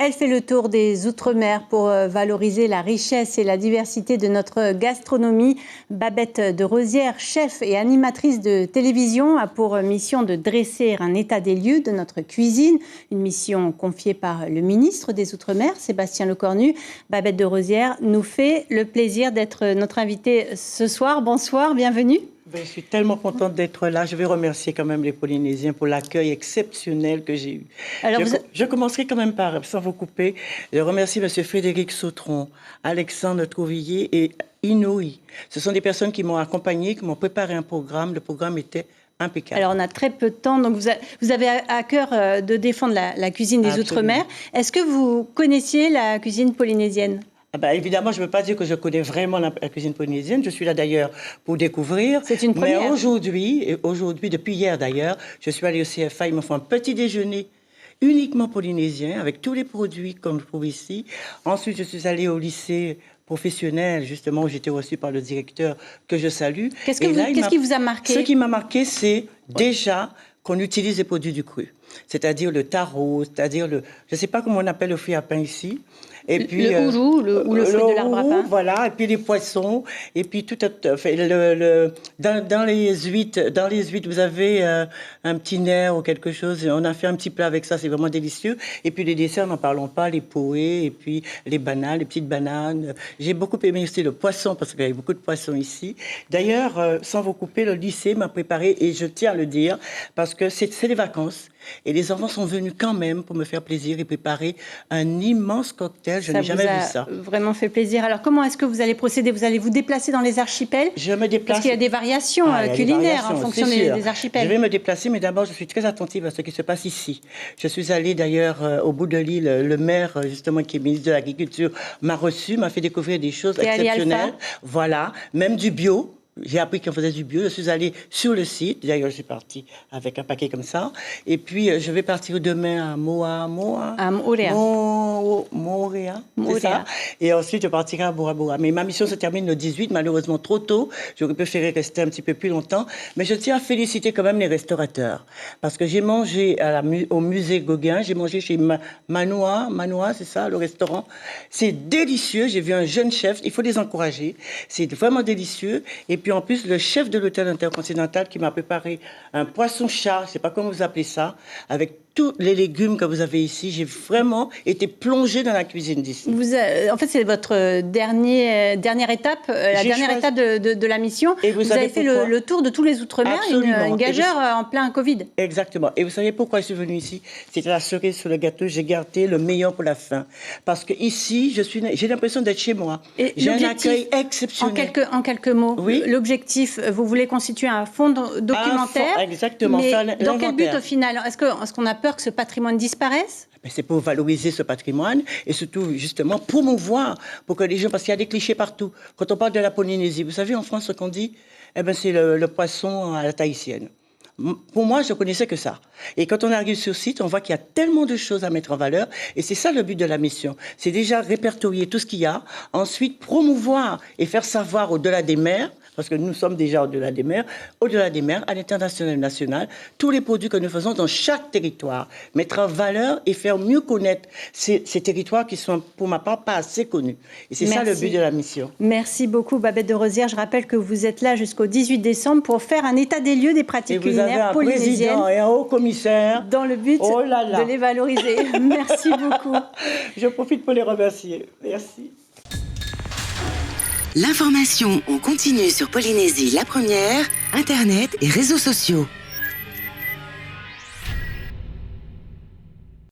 Elle fait le tour des Outre-mer pour valoriser la richesse et la diversité de notre gastronomie. Babette de Rosière, chef et animatrice de télévision, a pour mission de dresser un état des lieux de notre cuisine. Une mission confiée par le ministre des Outre-mer, Sébastien Lecornu. Babette de Rosière nous fait le plaisir d'être notre invitée ce soir. Bonsoir, bienvenue. Je suis tellement contente d'être là. Je vais remercier quand même les Polynésiens pour l'accueil exceptionnel que j'ai eu. Alors je commencerai quand même par, sans vous couper, je remercie M. Frédéric Sautron, Alexandre Trouvillier et Inouï. Ce sont des personnes qui m'ont accompagné, qui m'ont préparé un programme. Le programme était impeccable. Alors on a très peu de temps, donc vous avez à cœur de défendre la cuisine des Outre-mer. Est-ce que vous connaissiez la cuisine polynésienne ? Évidemment, je ne veux pas dire que je connais vraiment la cuisine polynésienne. Je suis là d'ailleurs pour découvrir. C'est une première. Mais aujourd'hui, depuis hier d'ailleurs, je suis allée au CFA. Ils me font un petit déjeuner uniquement polynésien avec tous les produits comme je trouve ici. Ensuite, je suis allée au lycée professionnel, justement, où j'étais reçue par le directeur que je salue. Qu'est-ce qui vous a marqué ? Ce qui m'a marqué, c'est déjà qu'on utilise les produits du cru. C'est-à-dire le taro, c'est-à-dire je ne sais pas comment on appelle le fruit à pain ici. Et puis, le ourou, ou le fruit de l'arbre à pain. Voilà, et puis les poissons, et puis tout dans les huîtres, vous avez un petit nerf ou quelque chose. On a fait un petit plat avec ça, c'est vraiment délicieux. Et puis les desserts, n'en parlons pas, les poés, et puis les bananes, les petites bananes. J'ai beaucoup aimé aussi le poisson, parce qu'il y avait beaucoup de poissons ici. D'ailleurs, sans vous couper, le lycée m'a préparé, et je tiens à le dire, parce que c'est les vacances. Et les enfants sont venus quand même pour me faire plaisir et préparer un immense cocktail. Je n'ai jamais vu ça. Vraiment fait plaisir. Alors, comment est-ce que vous allez procéder ? Vous allez vous déplacer dans les archipels ? Je me déplace. Parce qu'il y a des variations culinaires en fonction des archipels. Je vais me déplacer, mais d'abord, je suis très attentive à ce qui se passe ici. Je suis allée d'ailleurs au bout de l'île. Le maire, justement, qui est ministre de l'Agriculture, m'a reçu, m'a fait découvrir des choses exceptionnelles. Voilà, même du bio. J'ai appris qu'on faisait du bio. Je suis allée sur le site. D'ailleurs, je suis partie avec un paquet comme ça. Et puis, je vais partir demain à Moorea. C'est ça. Et ensuite, je partirai à Bora Bora. Mais ma mission se termine le 18, malheureusement trop tôt. J'aurais préféré rester un petit peu plus longtemps. Mais je tiens à féliciter quand même les restaurateurs. Parce que j'ai mangé au musée Gauguin. J'ai mangé chez Manoa, c'est ça, le restaurant. C'est délicieux. J'ai vu un jeune chef. Il faut les encourager. C'est vraiment délicieux. Et puis, en plus, le chef de l'hôtel intercontinental qui m'a préparé un poisson-chat, je ne sais pas comment vous appelez ça, avec tous les légumes que vous avez ici. J'ai vraiment été plongée dans la cuisine d'ici. En fait, c'est votre dernière étape, la dernière étape de la mission. Et vous avez fait le tour de tous les Outre-mer, une gageure en plein Covid. Exactement. Et vous savez pourquoi je suis venue ici ? C'était la cerise sur le gâteau. J'ai gardé le meilleur pour la fin. Parce que ici, j'ai l'impression d'être chez moi. J'ai un accueil exceptionnel. En quelques mots, oui. L'objectif, vous voulez constituer un fonds documentaire. Exactement. Mais dans quel but au final ? Est-ce qu'on a peur que ce patrimoine disparaisse ? C'est pour valoriser ce patrimoine et surtout, justement, promouvoir pour que les gens... Parce qu'il y a des clichés partout. Quand on parle de la Polynésie, vous savez, en France, ce qu'on dit, c'est le poisson à la tahitienne. Pour moi, je connaissais que ça. Et quand on arrive sur site, on voit qu'il y a tellement de choses à mettre en valeur. Et c'est ça le but de la mission. C'est déjà répertorier tout ce qu'il y a. Ensuite, promouvoir et faire savoir au-delà des mers, parce que nous sommes déjà au-delà des mers, à l'international et national, tous les produits que nous faisons dans chaque territoire. Mettre en valeur et faire mieux connaître ces territoires qui sont, pour ma part, pas assez connus. Et c'est ça le but de la mission. Merci beaucoup, Babette de Rosière. Je rappelle que vous êtes là jusqu'au 18 décembre pour faire un état des lieux des pratiques culinaires polynésiennes. Et vous avez un président et un haut commissaire. Dans le but de les valoriser. Merci beaucoup. Je profite pour les remercier. Merci. L'information en continu sur Polynésie la première, Internet et réseaux sociaux.